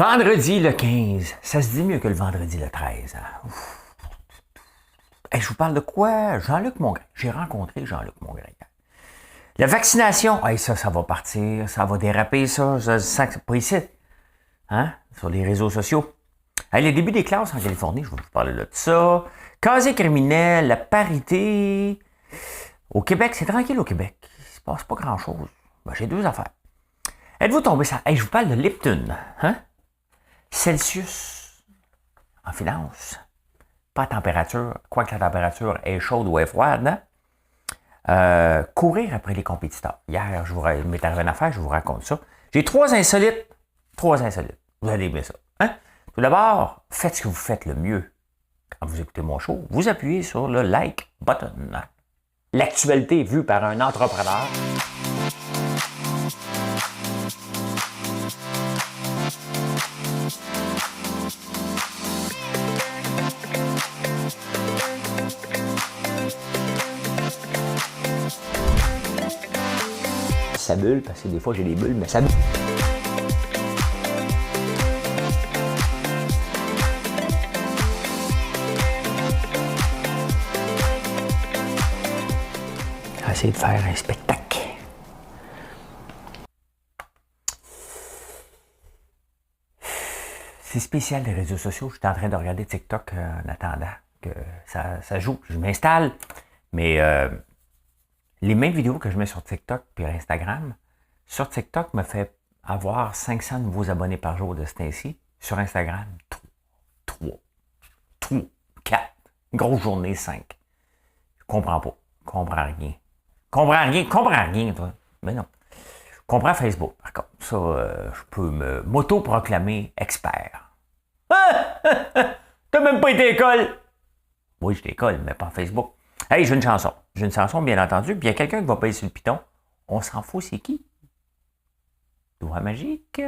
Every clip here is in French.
Vendredi le 15, ça se dit mieux que le vendredi le 13. Hein? Hey, je vous parle de quoi? Jean-Luc Mongrain. J'ai rencontré Jean-Luc Mongrain. La vaccination, hey, ça va partir, ça va déraper, ça. Je sens que c'est pas ici. Hein? Sur les réseaux sociaux. Hey, le début des classes en Californie, je vais vous parler de ça. Casier criminel, la parité. Au Québec, c'est tranquille au Québec. Il se passe pas grand-chose. Ben, j'ai deux affaires. Êtes-vous tombé ça? Hey, je vous parle de Lipton. Hein? Celsius. En finance. Pas à température. Quoique la température est chaude ou est froide. Hein? Courir après les compétiteurs. Hier, il m'est arrivé une affaire, je vous raconte ça. J'ai trois insolites. Vous allez aimer ça. Hein? Tout d'abord, faites ce que vous faites le mieux. Quand vous écoutez mon show, vous appuyez sur le like button. L'actualité vue par un entrepreneur. Ça bulle, parce que des fois j'ai des bulles, mais ça bulle. Essayer de faire un spectacle. C'est spécial les réseaux sociaux. Je suis en train de regarder TikTok en attendant que ça joue. Je m'installe, mais les mêmes vidéos que je mets sur TikTok et Instagram, sur TikTok me fait avoir 500 nouveaux abonnés par jour de ce temps-ci. Sur Instagram, 3, 4. Grosse journée, 5. Je comprends pas. Je comprends rien. Comprends rien, toi. Mais non. Je comprends Facebook. Par contre, ça, je peux m'auto-proclamer expert. T'as même pas été à l'école. Oui, j'ai l'école, mais pas en Facebook. Hey, j'ai une chanson. J'ai une chanson, bien entendu. Puis il y a quelqu'un qui va payer sur le piton. On s'en fout, c'est qui? Doigt magique.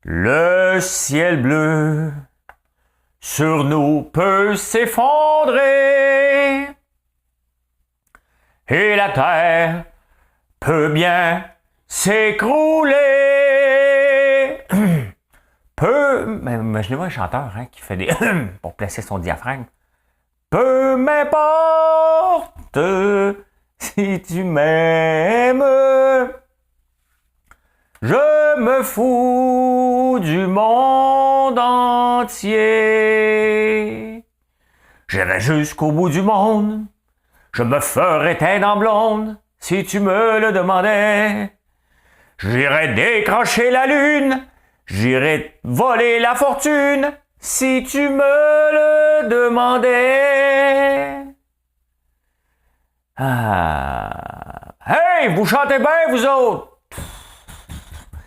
Le ciel bleu sur nous peut s'effondrer et la terre peut bien s'écrouler. Imaginez-vous un chanteur hein, qui fait des pour placer son diaphragme. Peu m'importe si tu m'aimes, je me fous du monde entier. J'irai jusqu'au bout du monde, je me ferai teindre en blonde si tu me le demandais. J'irai décrocher la lune, j'irai voler la fortune si tu me le demandais. Ah. Hey, vous chantez bien, vous autres?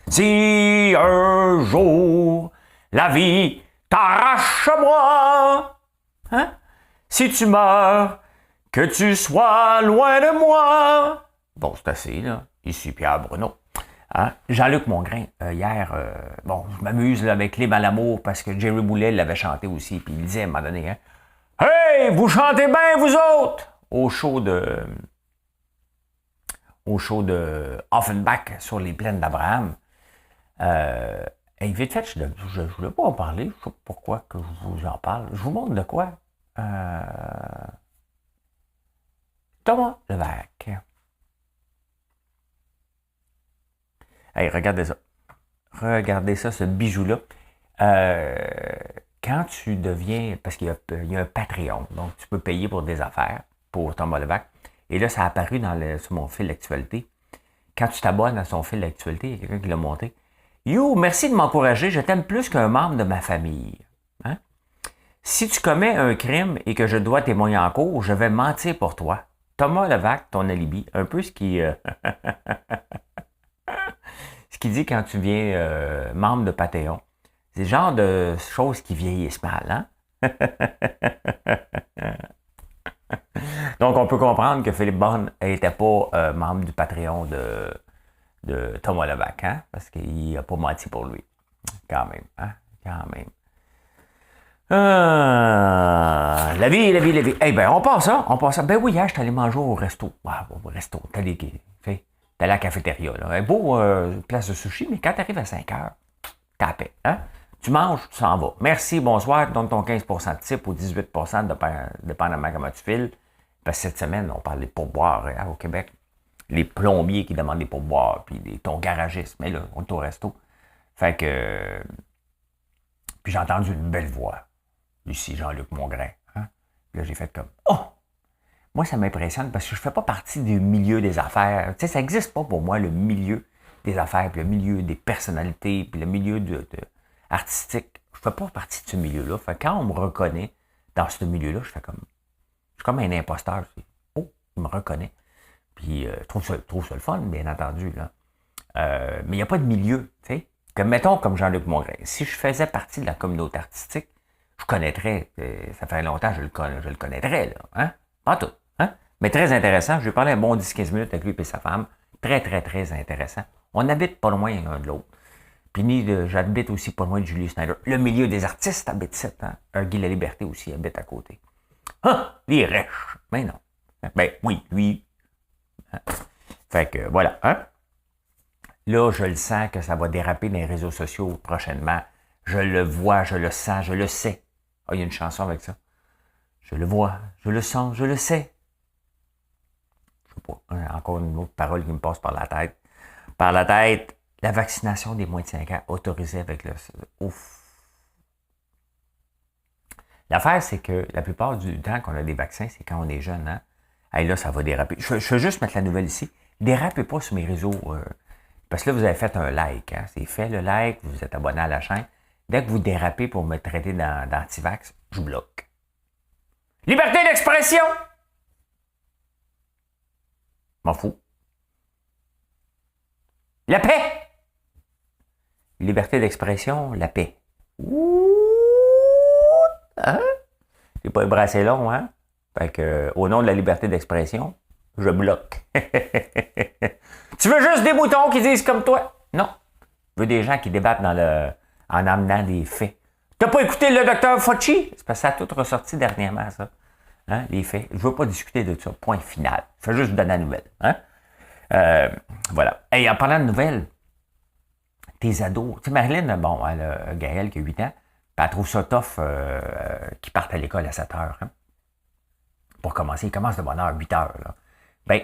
Si un jour la vie t'arrache-moi, hein? Si tu meurs, que tu sois loin de moi. Bon, c'est assez, là. Ici Pierre Bruno. Hein? Jean-Luc Mongrain, hier, je m'amuse là, avec Les Malamour parce que Jerry Boulet l'avait chanté aussi, puis il disait à un moment donné, hein, hey, vous chantez bien, vous autres! Au show de Offenbach sur les plaines d'Abraham. Et vite fait, je ne voulais pas en parler, je ne sais pas pourquoi que je vous en parle. Je vous montre de quoi. Thomas Levac. Hey, regardez ça. Regardez ça, ce bijou-là. Quand tu deviens... Parce qu'il y a un Patreon, donc tu peux payer pour des affaires, pour Thomas Levac. Et là, ça a apparu sur mon fil d'actualité. Quand tu t'abonnes à son fil d'actualité, il y a quelqu'un qui l'a monté. Yo, merci de m'encourager, je t'aime plus qu'un membre de ma famille. Hein? Si tu commets un crime et que je dois témoigner en cours, je vais mentir pour toi. Thomas Levac, ton alibi. Un peu ce qui... ce qu'il dit quand tu viens membre de Patreon. C'est le genre de choses qui vieillissent mal, hein? Donc, on peut comprendre que Philippe Bonne n'était pas membre du Patreon de Thomas Levac, hein? Parce qu'il n'a pas menti pour lui. Quand même, hein? Quand même. La vie. Eh ben, on passe ça. Ben oui, hier, je suis allé manger au resto. Au resto. T'as les... t'as la cafétéria, là. Un beau place de sushi, mais quand tu arrives à 5 heures, t'as la paix, hein? Tu manges, tu s'en vas. Merci, bonsoir, donne ton 15% de type ou 18%, dépendamment comment tu files. Parce que cette semaine, on parle des pourboires au Québec. Les plombiers qui demandent des pourboires, puis ton garagiste. Mais là, on est au resto. Fait que... Puis j'ai entendu une belle voix. Ici, Jean-Luc Mongrain. Hein? Puis là, j'ai fait comme, oh! Moi, ça m'impressionne parce que je ne fais pas partie du milieu des affaires. Tu sais, ça n'existe pas pour moi, le milieu des affaires, puis le milieu des personnalités, puis le milieu artistique. Je ne fais pas partie de ce milieu-là. Fait que quand on me reconnaît dans ce milieu-là, je suis comme un imposteur. Oh, il me reconnaît. Puis je trouve ça le fun, bien entendu. Là. Mais il n'y a pas de milieu, tu sais. Comme, mettons, comme Jean-Luc Mongrain. Si je faisais partie de la communauté artistique, je connaîtrais, ça fait longtemps que je le connaîtrais, là. Hein? Pas tout. Hein? Mais très intéressant. Je vais parler un bon 10-15 minutes avec lui et sa femme. Très, très, très intéressant. On habite pas loin l'un de l'autre. Puis j'habite aussi pas loin de Julie Snyder. Le milieu des artistes habite ça. Hein? Guy Laliberté aussi habite à côté. Ah! Il est riche. Mais non. Ben oui, lui. Hein? Fait que voilà. Hein? Là, je le sens que ça va déraper dans les réseaux sociaux prochainement. Je le vois, je le sens, je le sais. Ah, il y a une chanson avec ça. Je le vois, je le sens, je le sais. Je sais pas, encore une autre parole qui me passe par la tête. Par la tête, la vaccination des moins de 5 ans autorisée avec le... Ouf. L'affaire, c'est que la plupart du temps qu'on a des vaccins, c'est quand on est jeune. Hein? Hey, là, ça va déraper. Je vais juste mettre la nouvelle ici. Dérapez pas sur mes réseaux. Parce que là, vous avez fait un like. Hein? C'est fait le like, vous êtes abonné à la chaîne. Dès que vous dérapez pour me traiter d'antivax, je bloque. Liberté d'expression! M'en fous. La paix! Liberté d'expression, la paix. Ouh! Hein? C'est pas un bras assez long, hein? Fait que, au nom de la liberté d'expression, je bloque. Tu veux juste des moutons qui disent comme toi? Non. Je veux des gens qui débattent en amenant des faits. T'as pas écouté le docteur Fauci? C'est parce que ça a tout ressorti dernièrement, ça. Hein, les faits. Je veux pas discuter de ça. Point final. Je veux juste donner la nouvelle. Hein? Voilà. Et en parlant de nouvelles, tes ados. Tu sais, Marilyn, bon, elle a Gaël qui a 8 ans, puis elle trouve ça tough qu'ils partent à l'école à 7 heures. Hein? Pour commencer, ils commencent de bonne heure, 8 heures. Là. Ben,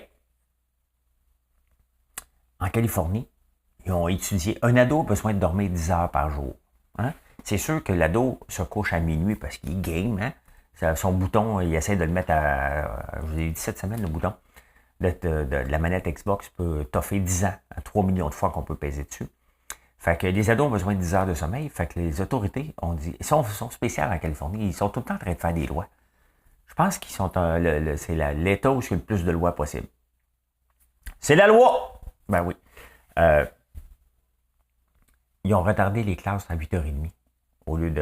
en Californie, ils ont étudié. Un ado a besoin de dormir 10 heures par jour. Hein? C'est sûr que l'ado se couche à minuit parce qu'il game. Hein? Son bouton, il essaie de le mettre à... Je vous ai dit cette semaine, le bouton de la manette Xbox peut toffer 10 ans, à 3 millions de fois qu'on peut peser dessus. Fait que les ados ont besoin de 10 heures de sommeil. Fait que les autorités ont dit... Ils sont spéciales en Californie. Ils sont tout le temps en train de faire des lois. Je pense qu'ils sont... c'est l'État où il y a le plus de lois possible. C'est la loi! Ben oui. Ils ont retardé les classes à 8h30 au lieu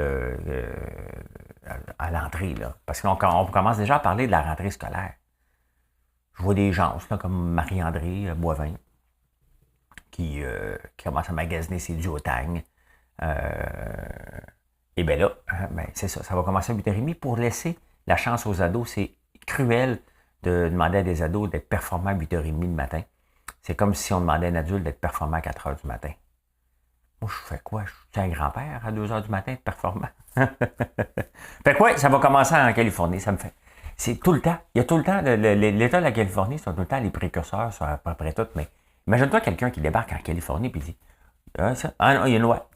à l'entrée. Là. Parce qu'on commence déjà à parler de la rentrée scolaire. Je vois des gens là, comme Marie-André Boivin qui commence à magasiner ses duotangs. Et bien là, ben, c'est ça. Ça va commencer à 8h30 pour laisser la chance aux ados. C'est cruel de demander à des ados d'être performants à 8h30 le matin. C'est comme si on demandait à un adulte d'être performant à 4h du matin. Moi, je fais quoi? Je suis un grand-père à 2h du matin, être performant. Fait que ouais, ça va commencer en Californie. Ça me fait... C'est tout le temps. Il y a tout le temps... L'État de la Californie sont tout le temps les précurseurs sur à peu près tout. Mais imagine-toi quelqu'un qui débarque en Californie et dit ah non, il y a une loi.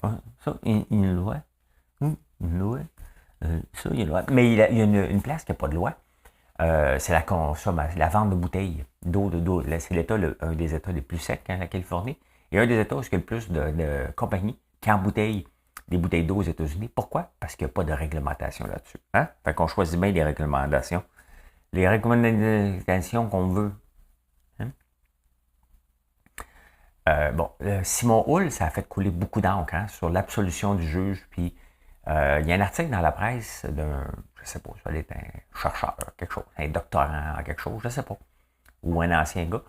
Ça, il y a une loi. Une loi. Ça, il y a une loi. Mais il y a une place qui n'a pas de loi. C'est la vente de bouteilles d'eau. C'est l'État, un des États les plus secs, hein, la Californie. Et un des États où il y a le plus de compagnies qui embouteillent des bouteilles d'eau aux États-Unis. Pourquoi? Parce qu'il n'y a pas de réglementation là-dessus. Hein? Fait qu'on choisit bien les réglementations. Les réglementations qu'on veut. Hein? Simon Houle, ça a fait couler beaucoup d'encre hein, sur l'absolution du juge. Puis, il y a un article dans la presse d'un, je sais pas, ça doit être un chercheur, quelque chose, un doctorant en quelque chose, je sais pas, ou un ancien gars.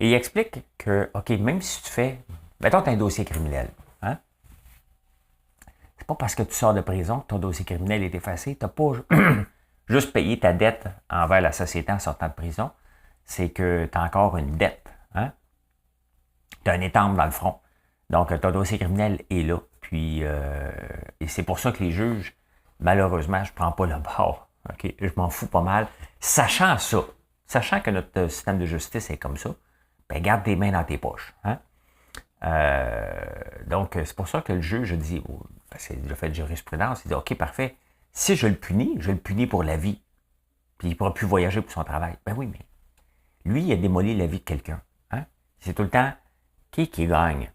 Et il explique que, OK, même si tu fais, mettons, tu as un dossier criminel, hein? C'est pas parce que tu sors de prison que ton dossier criminel est effacé. Tu n'as pas juste payé ta dette envers la société en sortant de prison. C'est que tu as encore une dette, hein? tu as un étampe dans le front. Donc, ton dossier criminel est là. Puis, et c'est pour ça que les juges, malheureusement, je ne prends pas le bord. OK? Je m'en fous pas mal. Sachant ça, sachant que notre système de justice est comme ça, ben garde tes mains dans tes poches. Hein? Donc, c'est pour ça que le juge dit, c'est le fait de jurisprudence, il dit, OK, parfait. Si je le punis pour la vie. Puis il ne pourra plus voyager pour son travail. Ben oui, mais lui, il a démoli la vie de quelqu'un. Hein? C'est tout le temps qui gagne.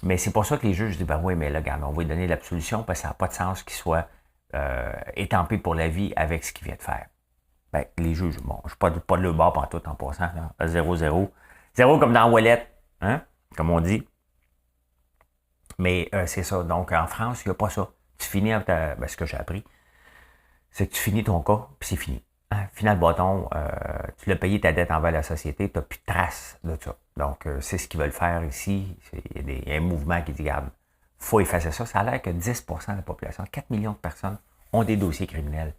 Mais c'est pour ça que les juges disent, ben oui, mais là, regarde, on va lui donner l'absolution parce que ça n'a pas de sens qu'il soit étampé pour la vie avec ce qu'il vient de faire. Ben, les juges, bon, je ne suis pas de le bord pantoute en passant, 0-0. 0 comme dans Wallet, hein? Comme on dit. Mais c'est ça. Donc, en France, il n'y a pas ça. Tu finis avec ce que j'ai appris, c'est que tu finis ton cas, puis c'est fini. Hein? Final bâton, tu l'as payé ta dette envers la société, tu n'as plus de traces de ça. Donc, c'est ce qu'ils veulent faire ici. Il y a un mouvement qui dit, regarde, il faut effacer ça. Ça a l'air que 10% de la population, 4 millions de personnes, ont des dossiers criminels.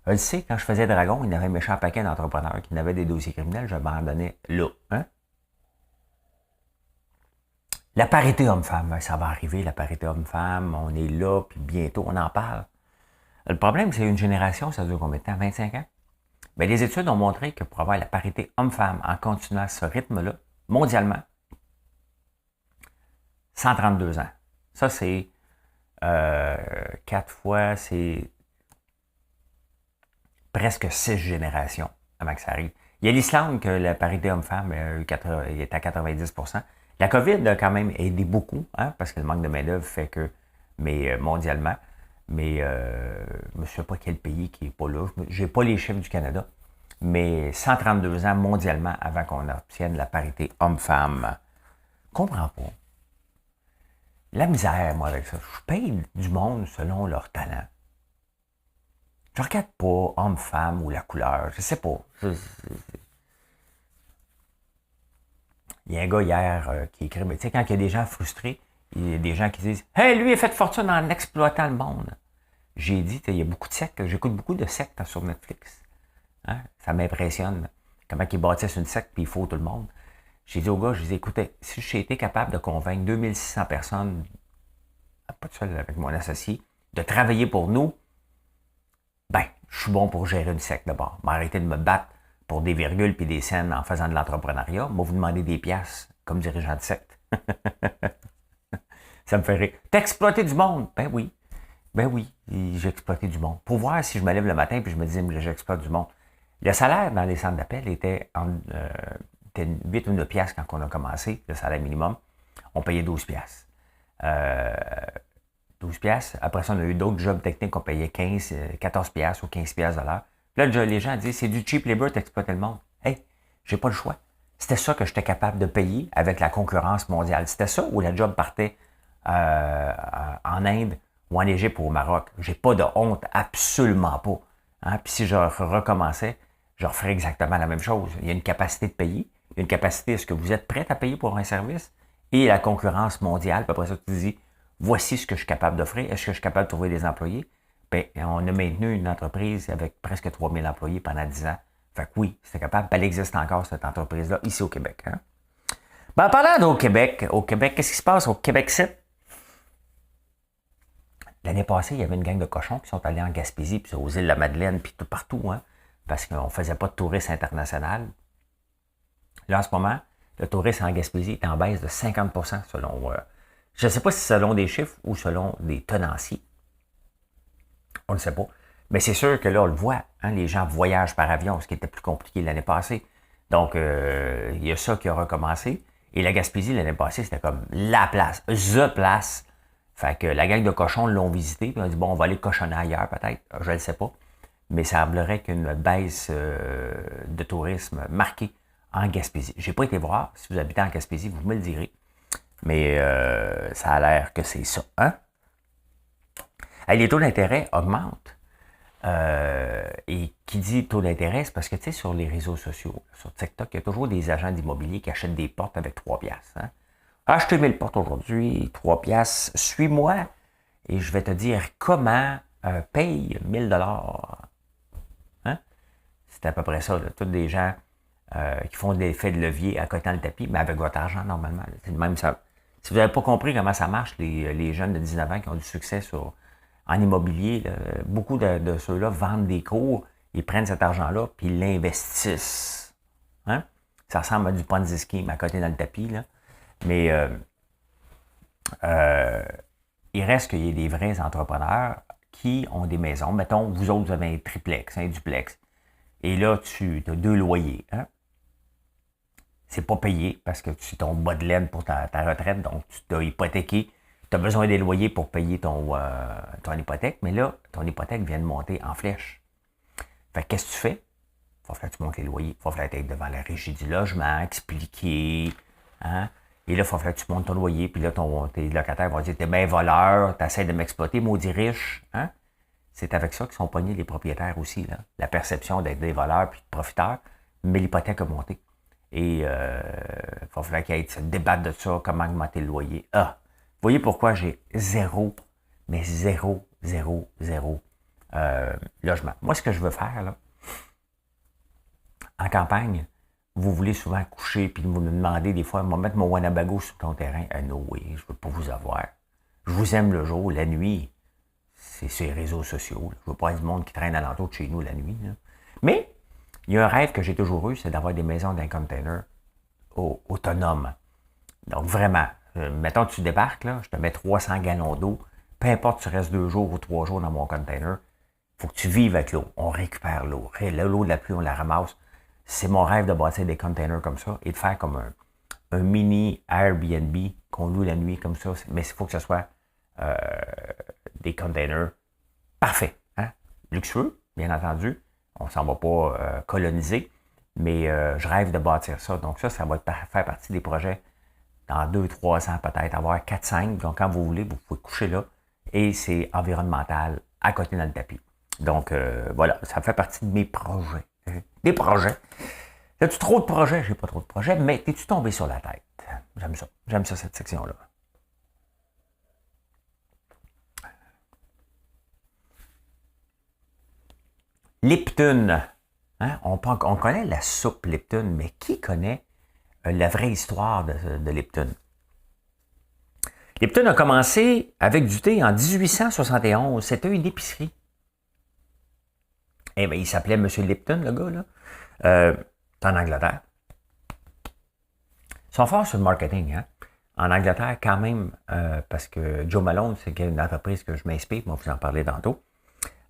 Je le sais, quand je faisais Dragon, il y avait un méchant paquet d'entrepreneurs qui avaient des dossiers criminels, j'abandonnais là. Hein? La parité homme-femme, ça va arriver, la parité homme-femme, on est là, puis bientôt, on en parle. Le problème, c'est une génération, ça dure combien de temps? 25 ans? Bien, les études ont montré que pour avoir la parité homme-femme en continuant à ce rythme-là, mondialement, 132 ans. Ça, c'est 4 fois, c'est presque 6 générations avant que ça arrive. Il y a l'Islande que la parité homme-femme est à 90%. La COVID a quand même aidé beaucoup, hein, parce que le manque de main-d'œuvre fait que, mais mondialement, mais je ne sais pas quel pays qui n'est pas là. Je n'ai pas les chiffres du Canada, mais 132 ans mondialement avant qu'on obtienne la parité homme-femme. Je comprends pas. La misère, moi, avec ça. Je paye du monde selon leur talent. Je regarde pas homme-femme ou la couleur. Je sais pas. Il y a un gars hier qui écrit, tu sais, quand il y a des gens frustrés, il y a des gens qui disent « Hey, lui, il a fait fortune en exploitant le monde. » J'ai dit, il y a beaucoup de sectes, j'écoute beaucoup de sectes sur Netflix. Hein? Ça m'impressionne. Comment ils bâtissent une secte puis il faut tout le monde. J'ai dit au gars, je dis, écoutez, si j'ai été capable de convaincre 2600 personnes, pas tout seul avec mon associé, de travailler pour nous, ben, je suis bon pour gérer une secte d'abord. M'arrêter de me battre pour des virgules puis des scènes en faisant de l'entrepreneuriat. Moi, vous demandez des piastres comme dirigeant de secte. Ça me fait rire. T'exploiter du monde? Ben oui. Ben oui, j'ai exploité du monde. Pour voir si je me lève le matin puis je me dis, j'exploite du monde. Le salaire dans les centres d'appel était 8 ou 9 piastres quand on a commencé, le salaire minimum. On payait 12 piastres. 12 piastres. Après ça, on a eu d'autres jobs techniques qu'on payait 14 piastres ou 15 piastres de l'heure. Là, les gens disent, c'est du cheap labor, t'exploiter le monde. Hey, j'ai pas le choix. C'était ça que j'étais capable de payer avec la concurrence mondiale. C'était ça où la job partait en Inde ou en Égypte ou au Maroc. J'ai pas de honte, absolument pas. Hein? Puis si je recommençais, je referais exactement la même chose. Il y a une capacité de payer. Il y a une capacité, est-ce que vous êtes prêt à payer pour un service? Et la concurrence mondiale, puis après ça, tu dis, voici ce que je suis capable d'offrir. Est-ce que je suis capable de trouver des employés? Bien, on a maintenu une entreprise avec presque 3000 employés pendant 10 ans. Fait que oui, c'était capable. Elle existe encore, cette entreprise-là, ici au Québec. Hein? Ben, en parlant Québec, qu'est-ce qui se passe au Québec-Site? L'année passée, il y avait une gang de cochons qui sont allés en Gaspésie, puis aux îles de la Madeleine, puis tout partout, hein, parce qu'on ne faisait pas de tourisme international. Là, en ce moment, le tourisme en Gaspésie est en baisse de 50% selon... je ne sais pas si c'est selon des chiffres ou selon des tenanciers. On ne sait pas. Mais c'est sûr que là, on le voit. Hein, les gens voyagent par avion, ce qui était plus compliqué l'année passée. Donc, il y a ça qui a recommencé. Et la Gaspésie, l'année passée, c'était comme la place, the place. Fait que la gang de cochons l'ont visité. Puis on a dit, bon, on va aller cochonner ailleurs peut-être. Je ne le sais pas. Mais ça semblerait qu'une baisse de tourisme marquée en Gaspésie. Je n'ai pas été voir. Si vous habitez en Gaspésie, vous me le direz. Mais ça a l'air que c'est ça. Hein? Hey, les taux d'intérêt augmentent. Et qui dit taux d'intérêt, c'est parce que, tu sais, sur les réseaux sociaux, sur TikTok, il y a toujours des agents d'immobilier qui achètent des portes avec 3 piastres. Hein? Achetez 1000 portes aujourd'hui, 3 piastres, suis-moi et je vais te dire comment paye 1000 $. Hein? C'est à peu près ça, là. Tous des gens qui font des effets de levier à côté dans le tapis, mais avec votre argent normalement. C'est même ça. Si vous n'avez pas compris comment ça marche, les jeunes de 19 ans qui ont du succès en immobilier, là, beaucoup de ceux-là vendent des cours, ils prennent cet argent-là, puis ils l'investissent. Hein? Ça ressemble à du Ponzi scheme à côté dans le tapis, là. Mais il reste qu'il y ait des vrais entrepreneurs qui ont des maisons. Mettons, vous autres, vous avez un triplex, un duplex. Et là, tu as 2 loyers. Hein? C'est pas payé parce que tu ton bas de laine pour ta retraite, donc tu t'as hypothéqué. Tu as besoin des loyers pour payer ton hypothèque, mais là, ton hypothèque vient de monter en flèche. Fait que qu'est-ce que tu fais? Il va falloir que tu montes les loyers. Il va falloir être devant la régie du logement, expliquer. Hein? Et là, il va falloir que tu montes ton loyer, puis là, tes locataires vont dire t'es bien voleur, t'essaies de m'exploiter, maudit riche. Hein? C'est avec ça qu'ils sont pognés les propriétaires aussi. Là. La perception d'être des voleurs puis de profiteurs, mais l'hypothèque a monté. Et il va falloir qu'il y ait ce débat de ça, comment augmenter le loyer. Ah! Vous voyez pourquoi j'ai zéro logement. Moi, ce que je veux faire, là, en campagne, vous voulez souvent coucher, puis vous me demandez des fois, moi, mettre mon Winnebago sur ton terrain. No way, je ne veux pas vous avoir. Je vous aime le jour, la nuit, c'est sur les réseaux sociaux. Là. Je ne veux pas être du monde qui traîne alentour de chez nous la nuit. Là. Mais, il y a un rêve que j'ai toujours eu, c'est d'avoir des maisons d'un container autonome. Donc, vraiment, mettons que tu débarques, là, je te mets 300 gallons d'eau, peu importe tu restes 2 jours ou 3 jours dans mon container, il faut que tu vives avec l'eau. On récupère l'eau. L'eau de la pluie, on la ramasse. C'est mon rêve de bâtir des containers comme ça et de faire comme un mini Airbnb qu'on loue la nuit comme ça. Mais il faut que ce soit des containers parfaits. Hein? Luxueux, bien entendu. On ne s'en va pas coloniser. Mais je rêve de bâtir ça. Donc ça va faire partie des projets dans 2-3 ans peut-être. Avoir 4-5. Donc quand vous voulez, vous pouvez coucher là. Et c'est environnemental à côté dans le tapis. Donc voilà, ça fait partie de mes projets. Des projets. As-tu trop de projets? J'ai pas trop de projets, mais t'es-tu tombé sur la tête? J'aime ça. J'aime ça, cette section-là. Lipton. Hein? On connaît la soupe Lipton, mais qui connaît la vraie histoire de Lipton? Lipton a commencé avec du thé en 1871. C'était une épicerie. Eh bien, il s'appelait M. Lipton, le gars, là. En Angleterre. Ils sont forts sur le marketing, hein. En Angleterre, quand même, parce que Joe Malone, c'est une entreprise que je m'inspire, moi, vous en parler tantôt.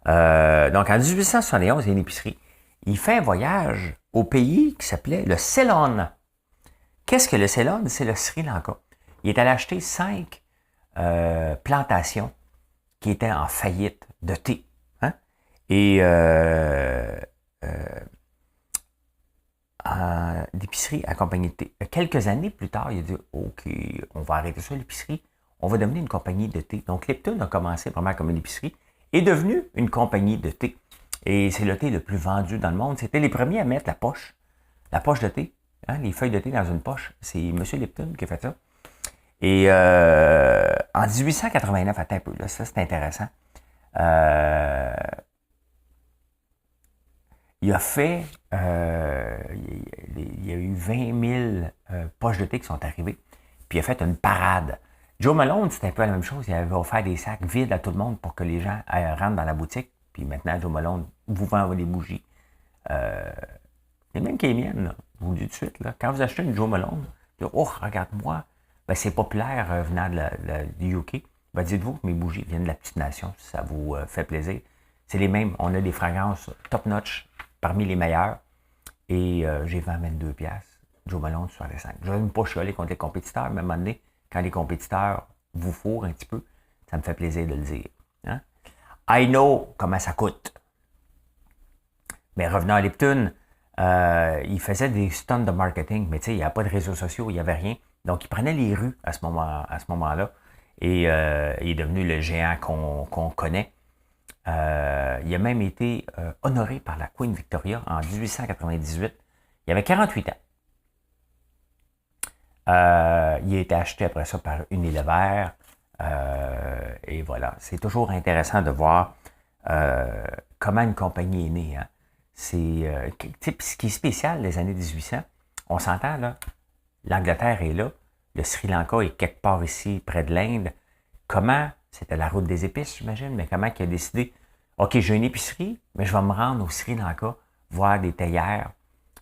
Donc, en 1871, il y a une épicerie. Il fait un voyage au pays qui s'appelait le Ceylon. Qu'est-ce que le Ceylon? C'est le Sri Lanka. Il est allé acheter 5 plantations qui étaient en faillite de thé. Hein? Et l'épicerie accompagnée de thé. Quelques années plus tard, il a dit OK, on va arrêter ça, l'épicerie. On va devenir une compagnie de thé. Donc, Lipton a commencé vraiment comme une épicerie et est devenu une compagnie de thé. Et c'est le thé le plus vendu dans le monde. C'était les premiers à mettre la poche de thé, hein, les feuilles de thé dans une poche. C'est M. Lipton qui a fait ça. Et en 1889, attends un peu, là, ça c'est intéressant. Il a fait, il y a eu 20 000 poches de thé qui sont arrivées, puis il a fait une parade. Joe Malone, c'était un peu la même chose. Il avait offert des sacs vides à tout le monde pour que les gens rentrent dans la boutique. Puis maintenant, Joe Malone vous vend des bougies. Et même qui est mienne, là, je vous le dis tout de suite. Là, quand vous achetez une Joe Malone, vous dites, oh, regarde-moi, ben, c'est populaire venant du UK. Ben, dites-vous que mes bougies viennent de la petite nation, si ça vous fait plaisir. C'est les mêmes. On a des fragrances top-notch, parmi les meilleures. Et j'ai vendu 22 piastres. Joe Malone, 65. Je ne veux pas chialer contre les compétiteurs, mais à un moment donné, quand les compétiteurs vous fourrent un petit peu, ça me fait plaisir de le dire. Hein? I know comment ça coûte. Mais revenons à Lipton, il faisait des stunts de marketing, mais tu sais, il n'y a pas de réseaux sociaux, il n'y avait rien. Donc, il prenait les rues à ce moment-là. Et il est devenu le géant qu'on connaît. Il a même été honoré par la Queen Victoria en 1898. Il avait 48 ans. Il a été acheté après ça par Unilever. Et voilà. C'est toujours intéressant de voir comment une compagnie est née. Hein. ce qui est spécial des années 1800, on s'entend là, l'Angleterre est là, le Sri Lanka est quelque part ici, près de l'Inde. Comment, c'était la route des épices, j'imagine, mais comment il a décidé, OK, j'ai une épicerie, mais je vais me rendre au Sri Lanka, voir des théières,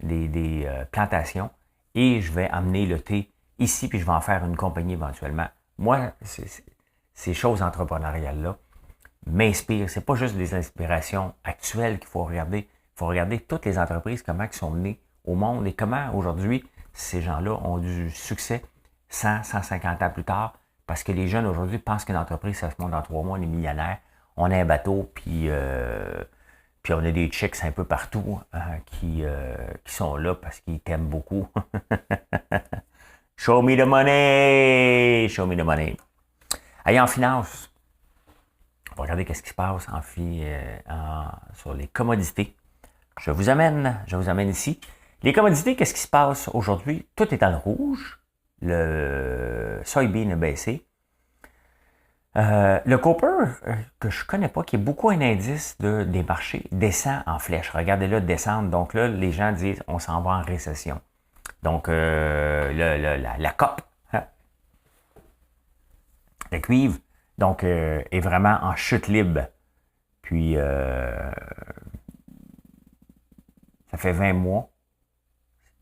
des plantations, et je vais amener le thé ici, puis je vais en faire une compagnie éventuellement. Moi, ces choses entrepreneuriales-là m'inspirent. C'est pas juste des inspirations actuelles qu'il faut regarder. Il faut regarder toutes les entreprises, comment elles sont nées au monde et comment aujourd'hui ces gens-là ont du succès 100, 150 ans plus tard, parce que les jeunes aujourd'hui pensent qu'une entreprise, ça se monte dans 3 mois, on est millionnaire, on a un bateau, puis on a des chicks un peu partout qui sont là parce qu'ils t'aiment beaucoup. Show me the money! Show me the money. Allez, en finance, on va regarder qu'est-ce qui se passe sur les commodités. Je vous amène ici. Les commodités, qu'est-ce qui se passe aujourd'hui? Tout est dans le rouge. Le soybean a baissé. Le copper, que je ne connais pas, qui est beaucoup un indice des marchés, descend en flèche. Regardez-le descendre. Donc là, les gens disent on s'en va en récession. Donc, la COP, hein, le cuivre, donc, est vraiment en chute libre. Puis, ça fait 20 mois.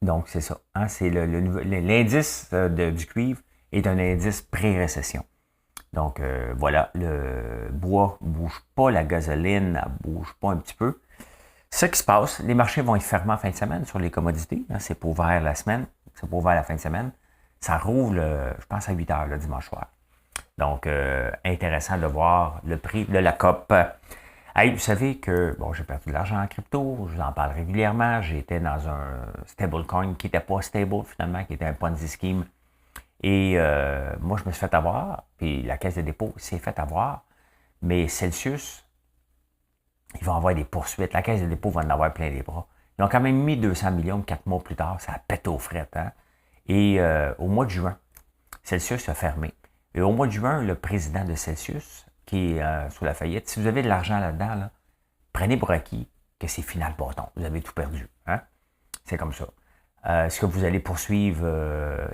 Donc, c'est ça. Hein, c'est l'indice du cuivre est un indice pré-récession. Donc, voilà, le bois ne bouge pas, la gasoline ne bouge pas un petit peu. Ce qui se passe, les marchés vont être fermés en fin de semaine sur les commodités. Hein, c'est pas ouvert la semaine, c'est pas ouvert la fin de semaine. Ça rouvre, je pense, à 8 heures le dimanche soir. Donc, intéressant de voir le prix de la COP. Hey, vous savez que, bon, j'ai perdu de l'argent en crypto, je vous en parle régulièrement. J'étais dans un stablecoin qui n'était pas stable finalement, qui était un Ponzi scheme. Et moi, je me suis fait avoir, puis la Caisse de dépôt s'est fait avoir. Mais Celsius, ils vont avoir des poursuites. La Caisse de dépôt va en avoir plein les bras. Ils ont quand même mis 200 millions 4 mois plus tard. Ça a pété aux frettes. Hein? Et au mois de juin, Celsius a fermé. Et au mois de juin, le président de Celsius, qui est sous la faillite, si vous avez de l'argent là-dedans, là, prenez pour acquis que c'est final bâton. Vous avez tout perdu. Hein? C'est comme ça. Est-ce que vous allez poursuivre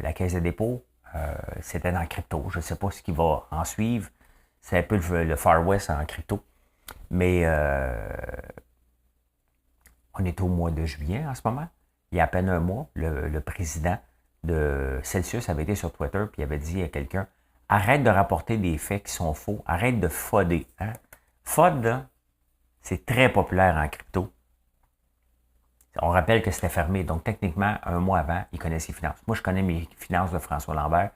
la Caisse de dépôt? C'était dans le crypto. Je ne sais pas ce qui va en suivre. C'est un peu le Far West en crypto. Mais on est au mois de juillet en ce moment. Il y a à peine un mois, le président de Celsius avait été sur Twitter et il avait dit à quelqu'un « Arrête de rapporter des faits qui sont faux. Arrête de fodder. Hein? » FOD, là, c'est très populaire en crypto. On rappelle que c'était fermé. Donc, techniquement, un mois avant, il connaît ses finances. Moi, je connais mes finances de François Lambert.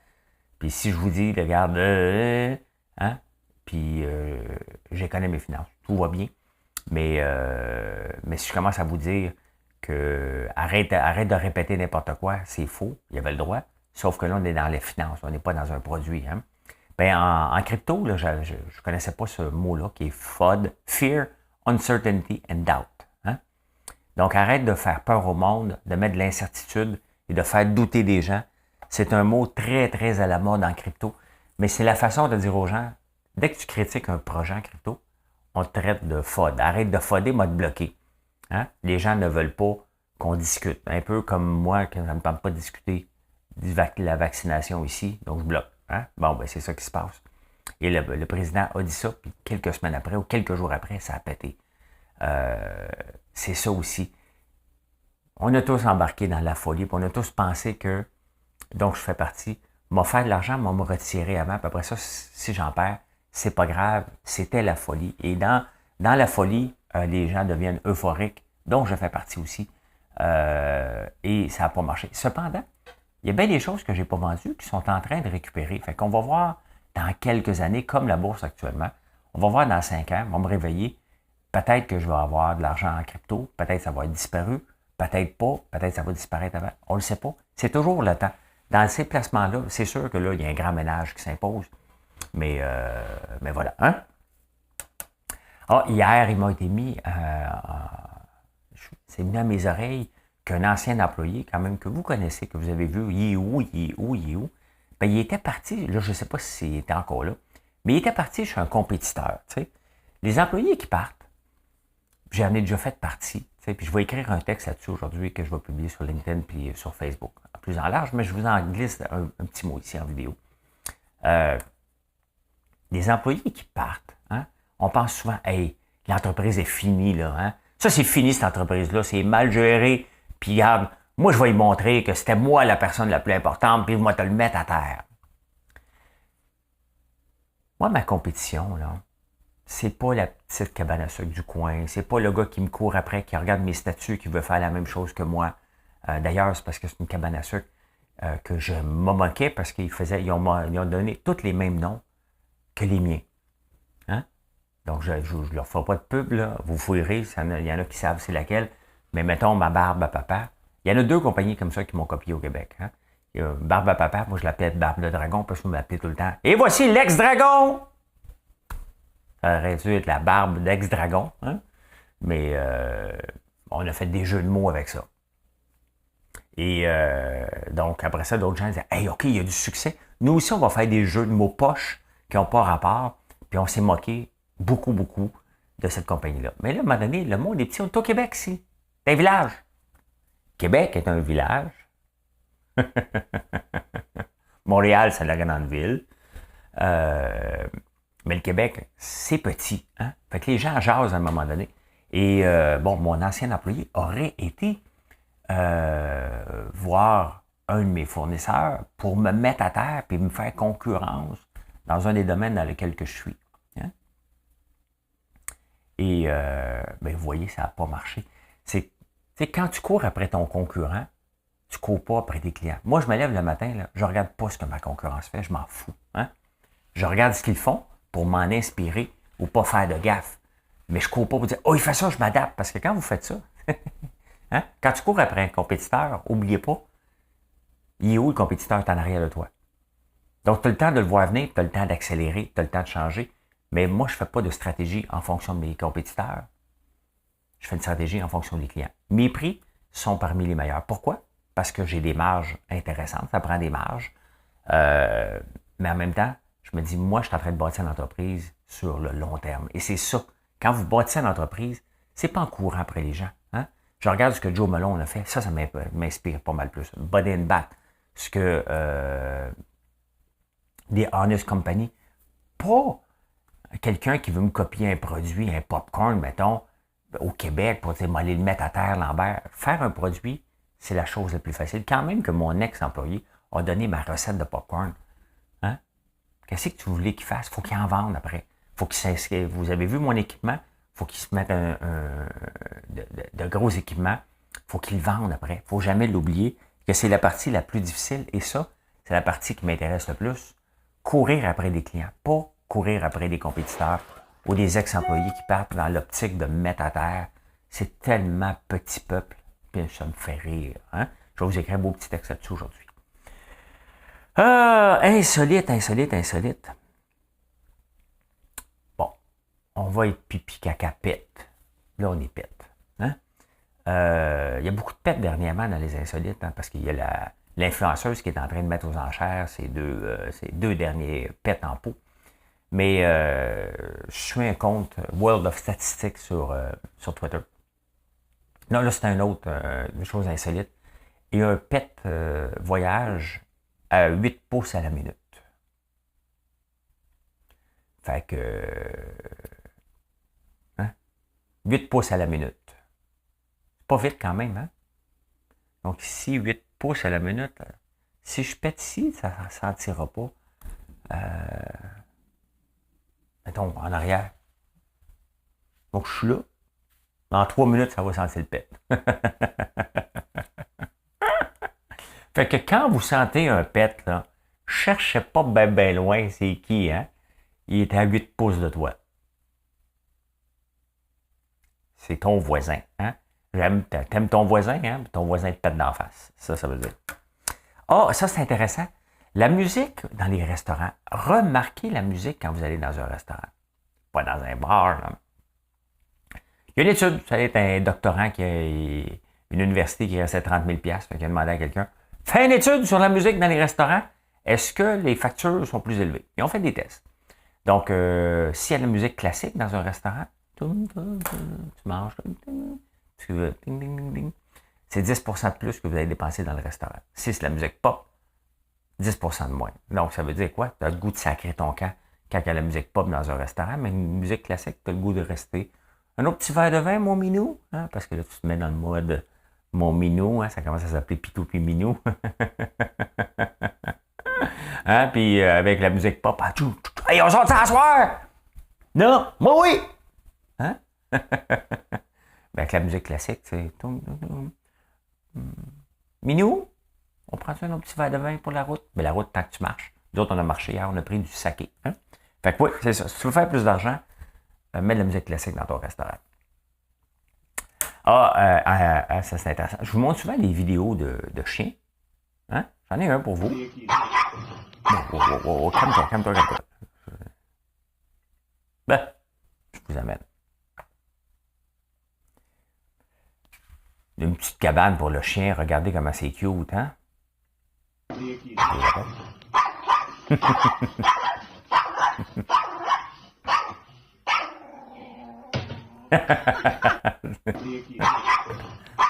Puis si je vous dis, regarde, hein? Puis je connais mes finances. Tout va bien. Mais si je commence à vous dire que arrête de répéter n'importe quoi, c'est faux. Il y avait le droit. Sauf que là, on est dans les finances. On n'est pas dans un produit. Hein? Ben, en crypto, là, je ne connaissais pas ce mot-là qui est FOD. Fear, Uncertainty and Doubt. Hein? Donc, arrête de faire peur au monde, de mettre de l'incertitude et de faire douter des gens. C'est un mot très, très à la mode en crypto. Mais c'est la façon de dire aux gens, dès que tu critiques un projet en crypto, on te traite de FOD. Arrête de FODer, moi te bloquer. Hein? Les gens ne veulent pas qu'on discute. Un peu comme moi, que ça ne me tente pas de discuter de la vaccination ici, donc je bloque. Hein? Bon, ben c'est ça qui se passe. Et le président a dit ça, puis quelques semaines après ou quelques jours après, ça a pété. C'est ça aussi. On a tous embarqué dans la folie, puis on a tous pensé que, donc je fais partie, m'a fait de l'argent, m'a me retirer avant, puis après ça, si j'en perds, c'est pas grave, c'était la folie. Et dans la folie, les gens deviennent euphoriques, dont je fais partie aussi, et ça n'a pas marché. Cependant, il y a bien des choses que je n'ai pas vendues qui sont en train de récupérer. Fait qu'on va voir dans quelques années, comme la bourse actuellement, on va voir dans 5 ans, on va me réveiller, peut-être que je vais avoir de l'argent en crypto, peut-être ça va être disparu, peut-être pas, peut-être ça va disparaître avant, on ne le sait pas. C'est toujours le temps. Dans ces placements-là, c'est sûr que là, il y a un grand ménage qui s'impose, mais voilà. Hein? Ah, hier, il m'a été mis, c'est venu à mes oreilles, qu'un ancien employé, quand même, que vous connaissez, que vous avez vu, il est où, ben, il était parti, là, je ne sais pas s'il était encore là, mais il était parti chez un compétiteur, tu sais. Les employés qui partent, j'en ai déjà fait partie, tu Puis je vais écrire un texte là-dessus aujourd'hui que je vais publier sur LinkedIn puis sur Facebook. Plus en large, mais je vous en glisse un petit mot ici en vidéo. Des employés qui partent, hein, on pense souvent, hey, l'entreprise est finie, là. Hein? Ça, c'est fini, cette entreprise-là. C'est mal géré. Puis, regarde, moi, je vais lui montrer que c'était moi la personne la plus importante, puis moi, te le mettre à terre. Moi, ma compétition, là, c'est pas la petite cabane à sucre du coin. C'est pas le gars qui me court après, qui regarde mes statuts, qui veut faire la même chose que moi. D'ailleurs, c'est parce que c'est une cabane à sucre que je me moquais parce ils ont donné tous les mêmes noms que les miens. Hein? Donc, je ne leur ferai pas de pub, là. Vous fouillerez, il y en a qui savent c'est laquelle. Mais mettons ma barbe à papa. Il y en a 2 compagnies comme ça qui m'ont copié au Québec. Hein? Il y a Barbe à papa, moi je l'appelais Barbe de Dragon parce que je m'appelais tout le temps. Et voici l'ex-dragon! Ça aurait dû être la barbe d'ex-dragon. Hein? Mais on a fait des jeux de mots avec ça. Et donc, après ça, d'autres gens disaient, hey, OK, il y a du succès. Nous aussi, on va faire des jeux de mots poches qui n'ont pas rapport. Puis on s'est moqué beaucoup de cette compagnie-là. Mais là, à un moment donné, le monde est petit. On est au Québec, ici. C'est un village. Québec est un village. Montréal, c'est la grande ville. Mais le Québec, c'est petit. Hein? Fait que les gens jasent à un moment donné. Et mon ancien employé aurait été voir un de mes fournisseurs pour me mettre à terre et me faire concurrence dans un des domaines dans lesquels que je suis. Hein? Et vous voyez, ça n'a pas marché. C'est quand tu cours après ton concurrent, tu ne cours pas après tes clients. Moi, je me lève le matin, là, je ne regarde pas ce que ma concurrence fait, je m'en fous. Hein? Je regarde ce qu'ils font pour m'en inspirer ou pas faire de gaffe. Mais je ne cours pas pour dire « Oh, il fait ça, je m'adapte. » Parce que quand vous faites ça, hein? Quand tu cours après un compétiteur, n'oubliez pas, il est où le compétiteur en arrière de toi? Donc, tu as le temps de le voir venir, tu as le temps d'accélérer, tu as le temps de changer. Mais moi, je ne fais pas de stratégie en fonction de mes compétiteurs. Je fais une stratégie en fonction des clients. Mes prix sont parmi les meilleurs. Pourquoi? Parce que j'ai des marges intéressantes. Ça prend des marges. Mais en même temps, je me dis, moi, je suis en train de bâtir une entreprise sur le long terme. Et c'est ça. Quand vous bâtissez une entreprise, c'est pas en courant après les gens. Hein? Je regarde ce que Joe Malone a fait. Ça m'inspire pas mal plus. Body and Bat. Ce que des Honest Company. Pas quelqu'un qui veut me copier un produit, un popcorn, mettons, au Québec, pour dire, aller le mettre à terre, Lambert. Faire un produit, c'est la chose la plus facile. Quand même que mon ex-employé a donné ma recette de popcorn. Hein? Qu'est-ce que tu voulais qu'il fasse? Il faut qu'il en vende après. Faut qu'il s'inscrive. Vous avez vu mon équipement? Il faut qu'il se mette de gros équipements. Il faut qu'il le vende après. Il ne faut jamais l'oublier que c'est la partie la plus difficile. Et ça, c'est la partie qui m'intéresse le plus. Courir après des clients, pas courir après des compétiteurs ou des ex-employés qui partent dans l'optique de me mettre à terre. C'est tellement petit peuple, puis ça me fait rire. Hein? Je vais vous écrire un beau petit texte là-dessus aujourd'hui. Insolite. Bon, on va être pipi, caca, pète. Là, on est pète. Hein? Il y a beaucoup de pètes dernièrement dans les insolites, hein, parce qu'il y a l'influenceuse qui est en train de mettre aux enchères ces deux derniers pètes en pot. Mais je suis un compte World of Statistics sur Twitter. Non, là, c'est un autre, une chose insolite. Il y a un pet voyage à 8 pouces à la minute. Fait que... 8 pouces à la minute. C'est pas vite quand même, hein? Donc ici, 8 pouces à la minute. Si je pète ici, ça ne sentira pas. Mettons, en arrière. Donc, je suis là. Dans 3 minutes, ça va sentir le pet. Fait que quand vous sentez un pet, là, cherchez pas ben loin c'est qui, hein? Il est à 8 pouces de toi. C'est ton voisin, hein? T'aimes ton voisin, hein? Ton voisin te pète d'en face. Ça veut dire. Ça, c'est intéressant. La musique dans les restaurants. Remarquez la musique quand vous allez dans un restaurant. Pas dans un bar, là. Il y a une étude, ça va être un doctorant qui a une université qui restait 30 000 $, fait qu'il a demandé à quelqu'un, fais une étude sur la musique dans les restaurants. Est-ce que les factures sont plus élevées? Ils ont fait des tests. Donc, s'il y a de la musique classique dans un restaurant, tu manges, Ding, ding, ding, ding. C'est 10% de plus que vous allez dépenser dans le restaurant. Si c'est la musique pop, 10% de moins. Donc, ça veut dire quoi? Tu as le goût de sacrer ton camp quand il y a la musique pop dans un restaurant, mais une musique classique, tu as le goût de rester. Un autre petit verre de vin, mon minou? Hein? Parce que là, tu te mets dans le mode mon minou, hein? Ça commence à s'appeler Pitou puis Minou. Hein? Puis avec la musique pop, hey, on sort ça à soir! Non, moi oui! Hein? Avec la musique classique, c'est Minou, on prend un autre petit verre de vin pour la route? Mais la route, tant que tu marches. Nous autres, on a marché hier, on a pris du saké. Hein? Fait que oui, c'est ça. Si tu veux faire plus d'argent, mets de la musique classique dans ton restaurant. Ça c'est intéressant. Je vous montre souvent les vidéos de chiens. Hein? J'en ai un pour vous. Calme-toi. Ben, je vous amène. Une petite cabane pour le chien. Regardez comment c'est cute, hein?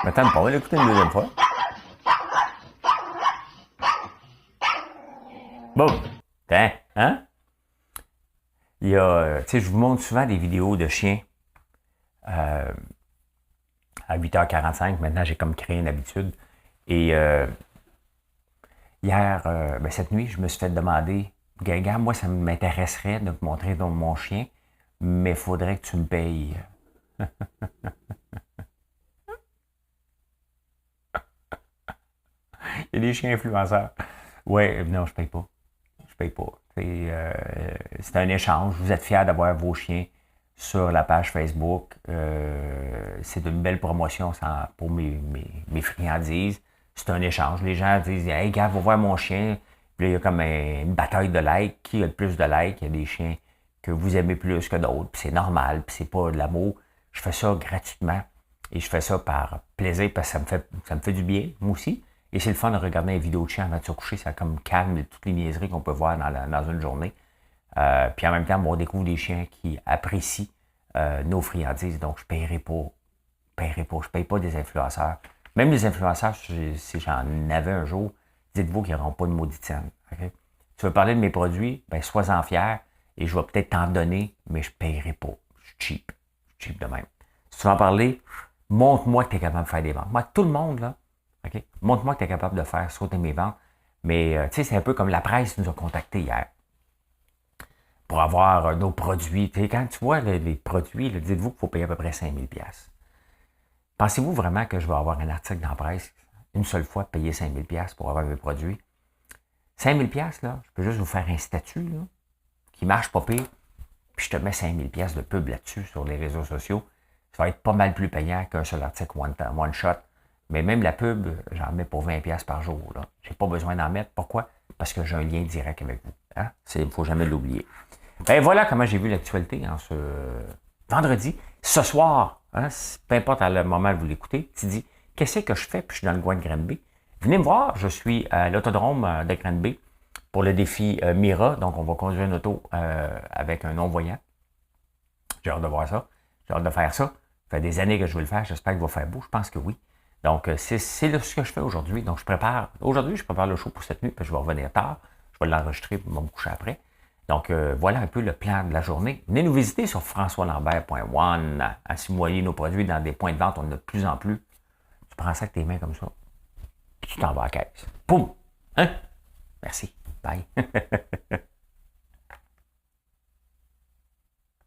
M'attends pas, on va l'écouter une deuxième fois. Boum! Tiens, hein? Il y a, tu sais, je vous montre souvent des vidéos de chiens à 8h45. Maintenant, j'ai comme créé une habitude. Et hier, cette nuit, je me suis fait demander, Gaga, moi, ça m'intéresserait de te montrer mon chien, mais il faudrait que tu me payes. Il y a des chiens influenceurs. Ouais, non, je paye pas. C'est un échange. Vous êtes fiers d'avoir vos chiens sur la page Facebook. C'est une belle promotion pour mes friandises. C'est un échange. Les gens disent, hey, gars, va voir mon chien. Puis là, il y a comme une bataille de likes. Qui a le plus de likes? Il y a des chiens que vous aimez plus que d'autres. Puis c'est normal. Puis c'est pas de l'amour. Je fais ça gratuitement. Et je fais ça par plaisir parce que ça me fait du bien, moi aussi. Et c'est le fun de regarder une vidéo de chien avant de se coucher. Ça comme calme toutes les niaiseries qu'on peut voir dans une journée. Puis en même temps, on découvre des chiens qui apprécient nos friandises. Donc, je ne paierai pas. Je ne paye pas des influenceurs. Même les influenceurs, si j'en avais un jour, dites-vous qu'ils n'auront pas de maudite scène. Okay? Tu veux parler de mes produits? Ben, sois-en fier. Et je vais peut-être t'en donner, mais je ne paierai pas. Je suis cheap. Je suis cheap de même. Si tu veux en parler, montre-moi que tu es capable de faire des ventes. Moi, tout le monde, là, okay? Montre-moi que tu es capable de faire sauter mes ventes. Mais, tu sais, c'est un peu comme la presse nous a contactés hier pour avoir nos produits. T'sais, quand tu vois les produits, là, dites-vous qu'il faut payer à peu près 5 000 $. Pensez-vous vraiment que je vais avoir un article dans la presse une seule fois, payer 5 000 $ pour avoir mes produits? 5 000 $, là, je peux juste vous faire un statut là, qui marche pas pire, puis je te mets 5 000 $ de pub là-dessus sur les réseaux sociaux. Ça va être pas mal plus payant qu'un seul article one shot. Mais même la pub, j'en mets pour 20 $ par jour. Je n'ai pas besoin d'en mettre. Pourquoi? Parce que j'ai un lien direct avec vous. Hein? Il ne faut jamais l'oublier. Ben voilà comment j'ai vu l'actualité en ce vendredi. Ce soir, hein, peu importe à le moment où vous l'écoutez, tu dis, qu'est-ce que je fais? Puis je suis dans le coin de Granby. Venez me voir, je suis à l'autodrome de Granby pour le défi Mira. Donc, on va conduire une auto avec un non-voyant. J'ai hâte de voir ça. J'ai hâte de faire ça. Ça fait des années que je veux le faire. J'espère qu'il va faire beau. Je pense que oui. Donc, c'est ce que je fais aujourd'hui. Donc, aujourd'hui, je prépare le show pour cette nuit, puis je vais revenir tard. Je vais l'enregistrer pour me coucher après. Donc, voilà un peu le plan de la journée. Venez nous visiter sur françoislambert.one. Si vous voyez nos produits dans des points de vente, on en a de plus en plus. Tu prends ça avec tes mains comme ça, puis tu t'en vas à la caisse. Poum! Hein? Merci. Bye.